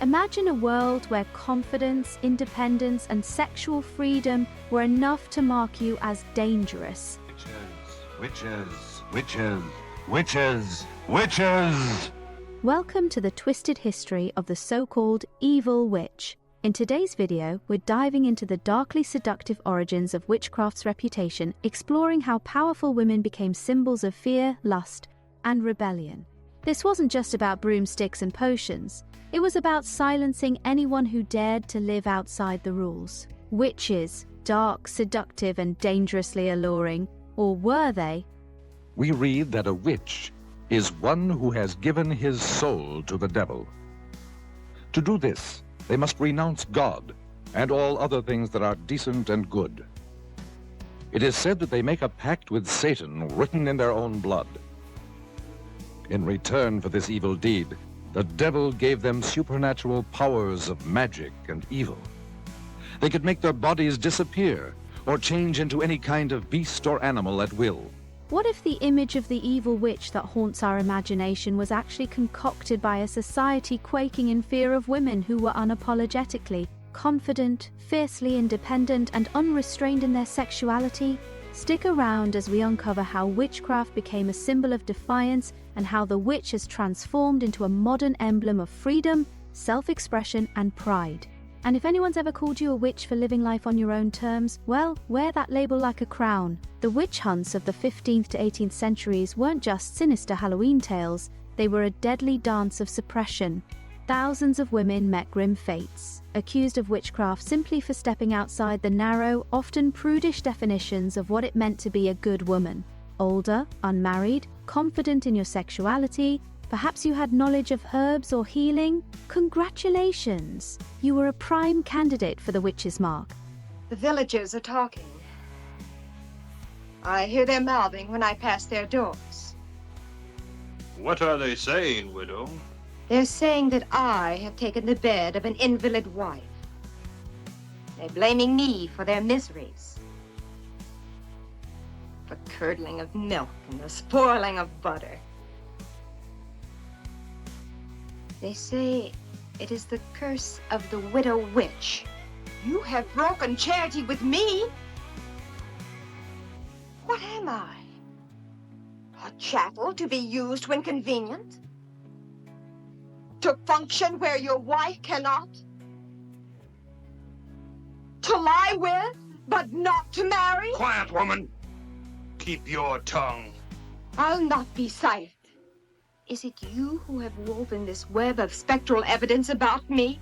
Imagine a world where confidence, independence, and sexual freedom were enough to mark you as dangerous. Witches, witches, witches, witches! Welcome to the twisted history of the so-called evil witch. In today's video, we're diving into the darkly seductive origins of witchcraft's reputation, exploring how powerful women became symbols of fear, lust, and rebellion. This wasn't just about broomsticks and potions. It was about silencing anyone who dared to live outside the rules. Witches, dark, seductive, and dangerously alluring, or were they? We read that a witch is one who has given his soul to the devil. To do this, they must renounce God and all other things that are decent and good. It is said that they make a pact with Satan written in their own blood. In return for this evil deed, the devil gave them supernatural powers of magic and evil. They could make their bodies disappear or change into any kind of beast or animal at will. What if the image of the evil witch that haunts our imagination was actually concocted by a society quaking in fear of women who were unapologetically confident, fiercely independent, and unrestrained in their sexuality? Stick around as we uncover how witchcraft became a symbol of defiance and how the witch has transformed into a modern emblem of freedom, self-expression, and pride. And if anyone's ever called you a witch for living life on your own terms, well, wear that label like a crown. The witch hunts of the 15th to 18th centuries weren't just sinister Halloween tales, they were a deadly dance of suppression. Thousands of women met grim fates, accused of witchcraft simply for stepping outside the narrow, often prudish definitions of what it meant to be a good woman. Older, unmarried, confident in your sexuality, perhaps you had knowledge of herbs or healing? Congratulations! You were a prime candidate for the witch's mark. The villagers are talking. I hear them mouthing when I pass their doors. What are they saying, widow? They're saying that I have taken the bed of an invalid wife. They're blaming me for their miseries. The curdling of milk and the spoiling of butter. They say it is the curse of the widow witch. You have broken charity with me? What am I? A chattel to be used when convenient? To function where your wife cannot? To lie with, but not to marry? Quiet, woman! Keep your tongue. I'll not be silent. Is it you who have woven this web of spectral evidence about me?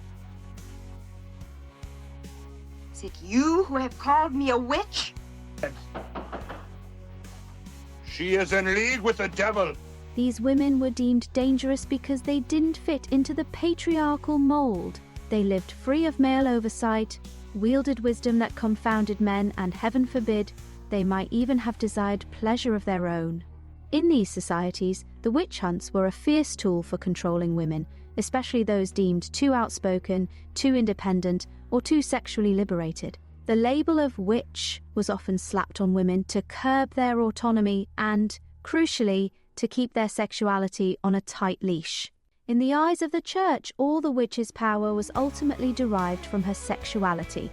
Is it you who have called me a witch? She is in league with the devil. These women were deemed dangerous because they didn't fit into the patriarchal mold. They lived free of male oversight, wielded wisdom that confounded men, and heaven forbid, they might even have desired pleasure of their own. In these societies, the witch hunts were a fierce tool for controlling women, especially those deemed too outspoken, too independent, or too sexually liberated. The label of witch was often slapped on women to curb their autonomy and, crucially, to keep their sexuality on a tight leash. In the eyes of the church, all the witch's power was ultimately derived from her sexuality.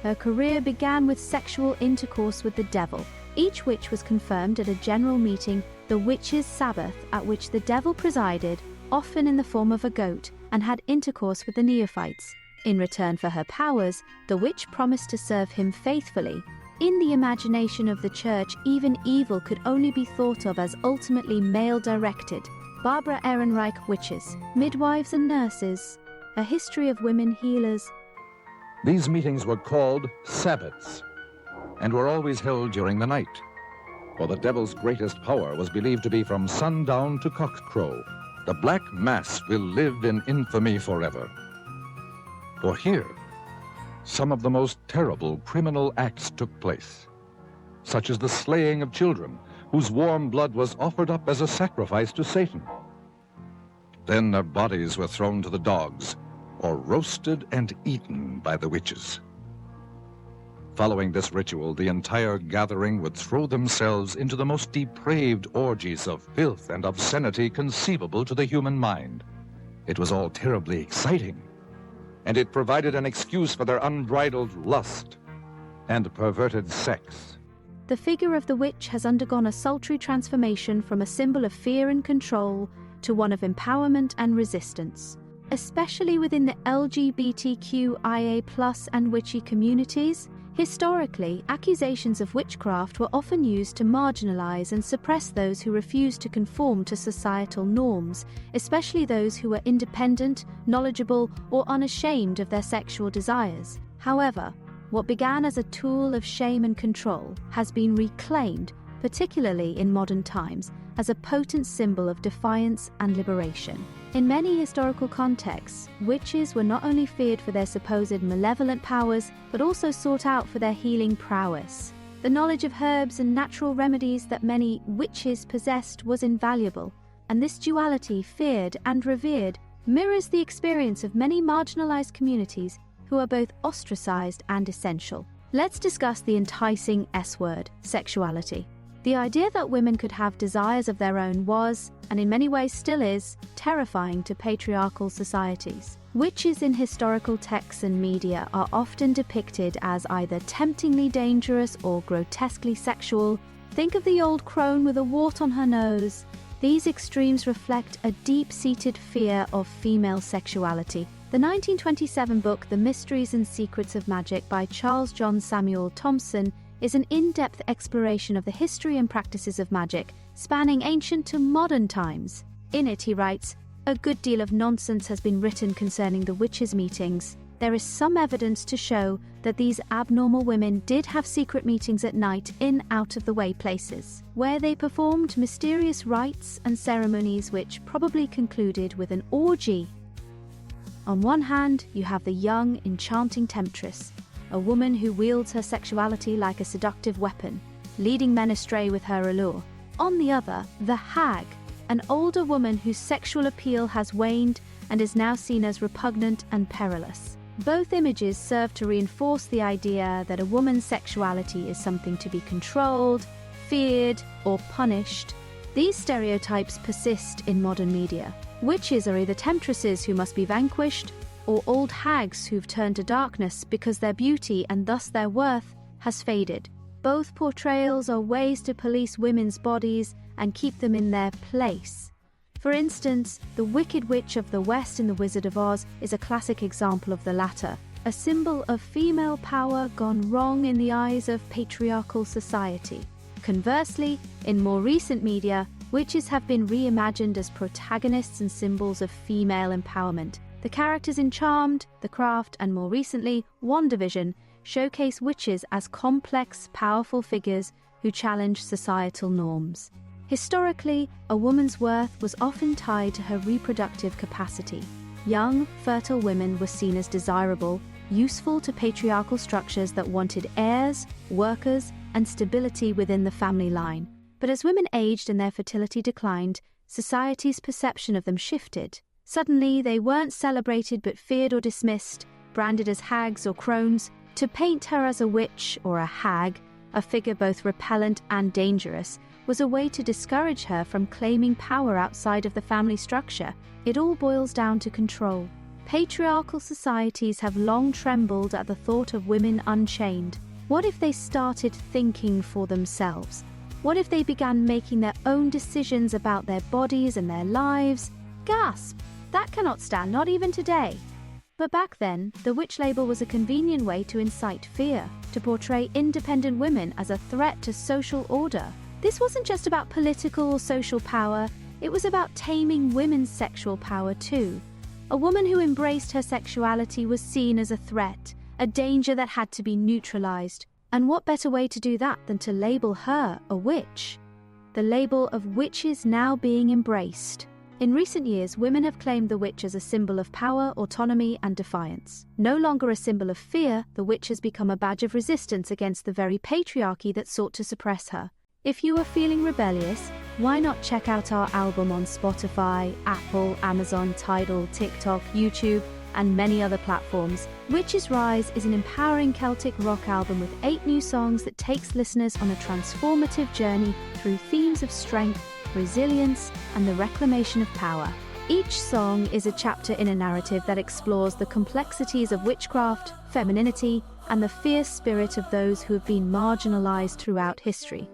Her career began with sexual intercourse with the devil. Each witch was confirmed at a general meeting, the witches' Sabbath, at which the devil presided, often in the form of a goat, and had intercourse with the neophytes. In return for her powers, the witch promised to serve him faithfully. In the imagination of the church, even evil could only be thought of as ultimately male-directed. Barbara Ehrenreich witches, midwives and nurses, a history of women healers. These meetings were called Sabbaths and were always held during the night, for the devil's greatest power was believed to be from sundown to cockcrow. The Black Mass will live in infamy forever. For here, some of the most terrible criminal acts took place, such as the slaying of children, whose warm blood was offered up as a sacrifice to Satan. Then their bodies were thrown to the dogs, or roasted and eaten by the witches. Following this ritual, the entire gathering would throw themselves into the most depraved orgies of filth and obscenity conceivable to the human mind. It was all terribly exciting, and it provided an excuse for their unbridled lust and perverted sex. The figure of the witch has undergone a sultry transformation from a symbol of fear and control to one of empowerment and resistance. Especially within the LGBTQIA+ and witchy communities, historically, accusations of witchcraft were often used to marginalize and suppress those who refused to conform to societal norms, especially those who were independent, knowledgeable, or unashamed of their sexual desires. However, what began as a tool of shame and control has been reclaimed, particularly in modern times, as a potent symbol of defiance and liberation. In many historical contexts, witches were not only feared for their supposed malevolent powers, but also sought out for their healing prowess. The knowledge of herbs and natural remedies that many witches possessed was invaluable, and this duality, feared and revered, mirrors the experience of many marginalized communities who are both ostracized and essential. Let's discuss the enticing S-word, sexuality. The idea that women could have desires of their own was, and in many ways still is, terrifying to patriarchal societies. Witches in historical texts and media are often depicted as either temptingly dangerous or grotesquely sexual. Think of the old crone with a wart on her nose. These extremes reflect a deep-seated fear of female sexuality. The 1927 book The Mysteries and Secrets of Magic by Charles John Samuel Thompson is an in-depth exploration of the history and practices of magic, spanning ancient to modern times. In it, he writes, "A good deal of nonsense has been written concerning the witches' meetings. There is some evidence to show that these abnormal women did have secret meetings at night in out-of-the-way places, where they performed mysterious rites and ceremonies which probably concluded with an orgy." On one hand, you have the young, enchanting temptress, a woman who wields her sexuality like a seductive weapon, leading men astray with her allure. On the other, the hag, an older woman whose sexual appeal has waned and is now seen as repugnant and perilous. Both images serve to reinforce the idea that a woman's sexuality is something to be controlled, feared, or punished. These stereotypes persist in modern media. Witches are either temptresses who must be vanquished, or old hags who've turned to darkness because their beauty and thus their worth has faded. Both portrayals are ways to police women's bodies and keep them in their place. For instance, the Wicked Witch of the West in The Wizard of Oz is a classic example of the latter, a symbol of female power gone wrong in the eyes of patriarchal society. Conversely, in more recent media, witches have been reimagined as protagonists and symbols of female empowerment. The characters in Charmed, The Craft, and more recently, WandaVision showcase witches as complex, powerful figures who challenge societal norms. Historically, a woman's worth was often tied to her reproductive capacity. Young, fertile women were seen as desirable, useful to patriarchal structures that wanted heirs, workers, and stability within the family line. But as women aged and their fertility declined, society's perception of them shifted. Suddenly, they weren't celebrated but feared or dismissed, branded as hags or crones. To paint her as a witch or a hag, a figure both repellent and dangerous, was a way to discourage her from claiming power outside of the family structure. It all boils down to control. Patriarchal societies have long trembled at the thought of women unchained. What if they started thinking for themselves? What if they began making their own decisions about their bodies and their lives? Gasp! That cannot stand, not even today. But back then, the witch label was a convenient way to incite fear, to portray independent women as a threat to social order. This wasn't just about political or social power, it was about taming women's sexual power too. A woman who embraced her sexuality was seen as a threat, a danger that had to be neutralized. And what better way to do that than to label her a witch? The label of witches now being embraced. In recent years, women have claimed the witch as a symbol of power, autonomy, and defiance. No longer a symbol of fear, the witch has become a badge of resistance against the very patriarchy that sought to suppress her. If you are feeling rebellious, why not check out our album on Spotify, Apple, Amazon, Tidal, TikTok, YouTube, and many other platforms. Witches Rise is an empowering Celtic rock album with 8 new songs that takes listeners on a transformative journey through themes of strength, resilience, and the reclamation of power. Each song is a chapter in a narrative that explores the complexities of witchcraft, femininity, and the fierce spirit of those who have been marginalized throughout history.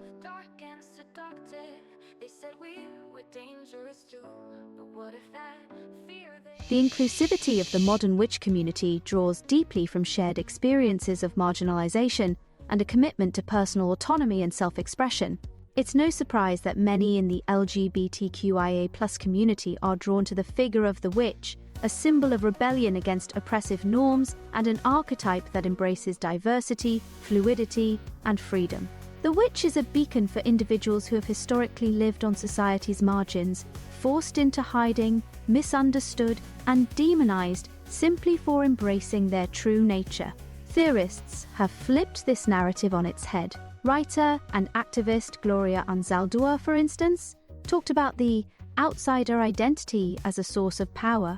The inclusivity of the modern witch community draws deeply from shared experiences of marginalization and a commitment to personal autonomy and self-expression. It's no surprise that many in the LGBTQIA+ community are drawn to the figure of the witch, a symbol of rebellion against oppressive norms and an archetype that embraces diversity, fluidity, and freedom. The witch is a beacon for individuals who have historically lived on society's margins, forced into hiding, misunderstood, and demonized simply for embracing their true nature. Theorists have flipped this narrative on its head. Writer and activist Gloria Anzaldúa, for instance, talked about the outsider identity as a source of power.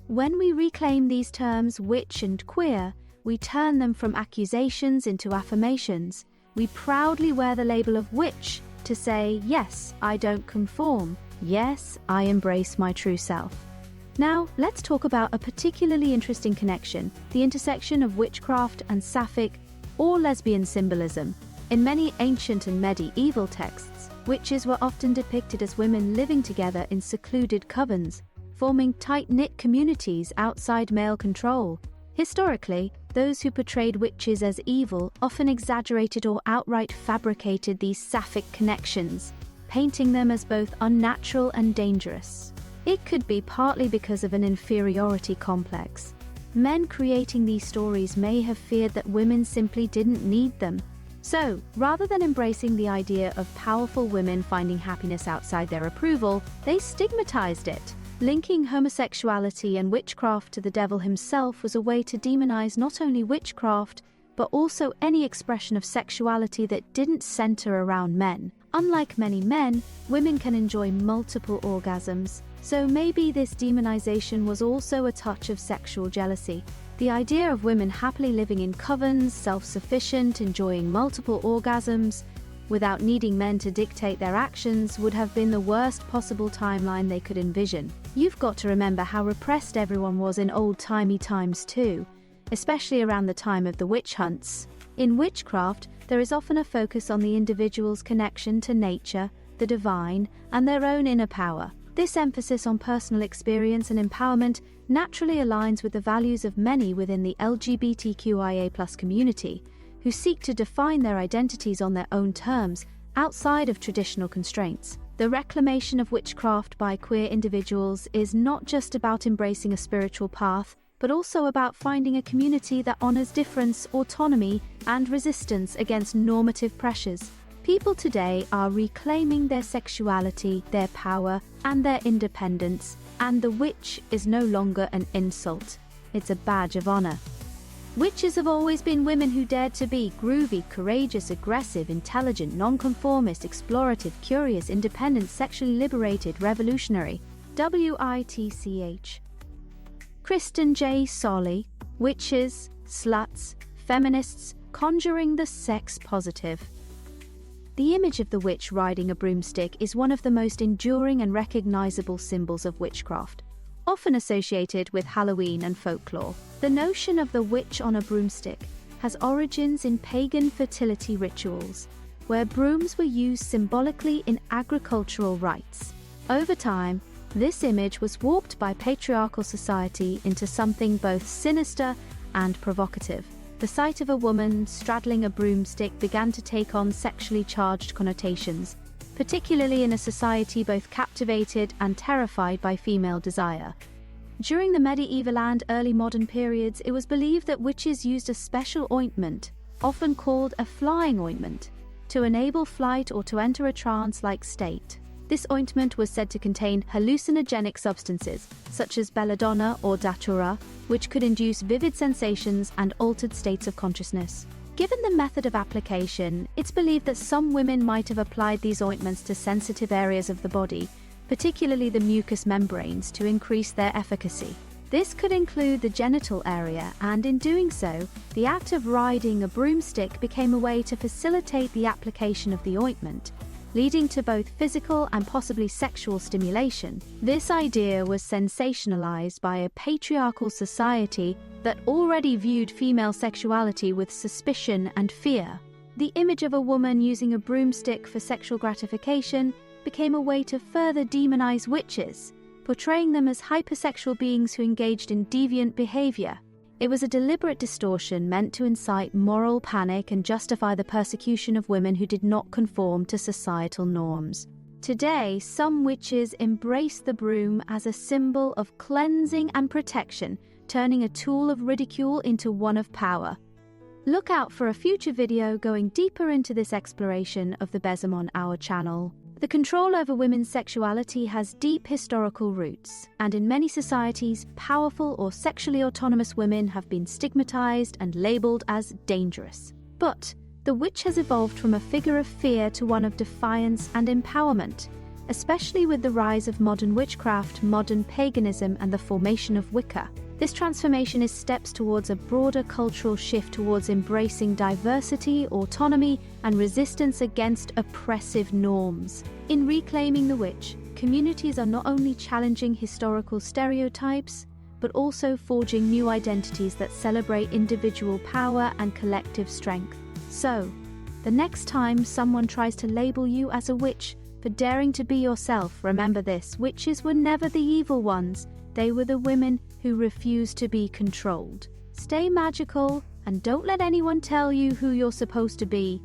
When we reclaim these terms witch and queer, we turn them from accusations into affirmations. We proudly wear the label of witch to say, yes, I don't conform. Yes, I embrace my true self. Now, let's talk about a particularly interesting connection, the intersection of witchcraft and sapphic or lesbian symbolism. In many ancient and medieval texts, witches were often depicted as women living together in secluded covens, forming tight-knit communities outside male control. Historically, those who portrayed witches as evil often exaggerated or outright fabricated these sapphic connections, painting them as both unnatural and dangerous. It could be partly because of an inferiority complex. Men creating these stories may have feared that women simply didn't need them. So, rather than embracing the idea of powerful women finding happiness outside their approval, they stigmatized it. Linking homosexuality and witchcraft to the devil himself was a way to demonize not only witchcraft, but also any expression of sexuality that didn't center around men. Unlike many men, women can enjoy multiple orgasms, so maybe this demonization was also a touch of sexual jealousy. The idea of women happily living in covens, self-sufficient, enjoying multiple orgasms, without needing men to dictate their actions would have been the worst possible timeline they could envision. You've got to remember how repressed everyone was in old-timey times too, especially around the time of the witch hunts. In witchcraft, there is often a focus on the individual's connection to nature, the divine, and their own inner power. This emphasis on personal experience and empowerment naturally aligns with the values of many within the LGBTQIA+ community, who seek to define their identities on their own terms, outside of traditional constraints. The reclamation of witchcraft by queer individuals is not just about embracing a spiritual path, but also about finding a community that honors difference, autonomy, and resistance against normative pressures. People today are reclaiming their sexuality, their power, and their independence, and the witch is no longer an insult. It's a badge of honor. Witches have always been women who dared to be groovy, courageous, aggressive, intelligent, nonconformist, explorative, curious, independent, sexually liberated, revolutionary. WITCH. Kristen J. Solly, witches, sluts, feminists, conjuring the sex positive. The image of the witch riding a broomstick is one of the most enduring and recognizable symbols of witchcraft, often associated with Halloween and folklore. The notion of the witch on a broomstick has origins in pagan fertility rituals, where brooms were used symbolically in agricultural rites. Over time, this image was warped by patriarchal society into something both sinister and provocative. The sight of a woman straddling a broomstick began to take on sexually charged connotations, particularly in a society both captivated and terrified by female desire. During the medieval and early modern periods, it was believed that witches used a special ointment, often called a flying ointment, to enable flight or to enter a trance-like state. This ointment was said to contain hallucinogenic substances, such as belladonna or datura, which could induce vivid sensations and altered states of consciousness. Given the method of application, it's believed that some women might have applied these ointments to sensitive areas of the body, particularly the mucous membranes, to increase their efficacy. This could include the genital area, and in doing so, the act of riding a broomstick became a way to facilitate the application of the ointment, leading to both physical and possibly sexual stimulation. This idea was sensationalized by a patriarchal society that already viewed female sexuality with suspicion and fear. The image of a woman using a broomstick for sexual gratification became a way to further demonize witches, portraying them as hypersexual beings who engaged in deviant behavior. It was a deliberate distortion meant to incite moral panic and justify the persecution of women who did not conform to societal norms. Today, some witches embrace the broom as a symbol of cleansing and protection, turning a tool of ridicule into one of power. Look out for a future video going deeper into this exploration of the besom on our channel. The control over women's sexuality has deep historical roots, and in many societies, powerful or sexually autonomous women have been stigmatized and labeled as dangerous. But the witch has evolved from a figure of fear to one of defiance and empowerment, especially with the rise of modern witchcraft, modern paganism, and the formation of Wicca. This transformation is steps towards a broader cultural shift towards embracing diversity, autonomy, and resistance against oppressive norms. In reclaiming the witch, communities are not only challenging historical stereotypes, but also forging new identities that celebrate individual power and collective strength. So, the next time someone tries to label you as a witch for daring to be yourself, remember this: witches were never the evil ones. They were the women who refused to be controlled. Stay magical and don't let anyone tell you who you're supposed to be.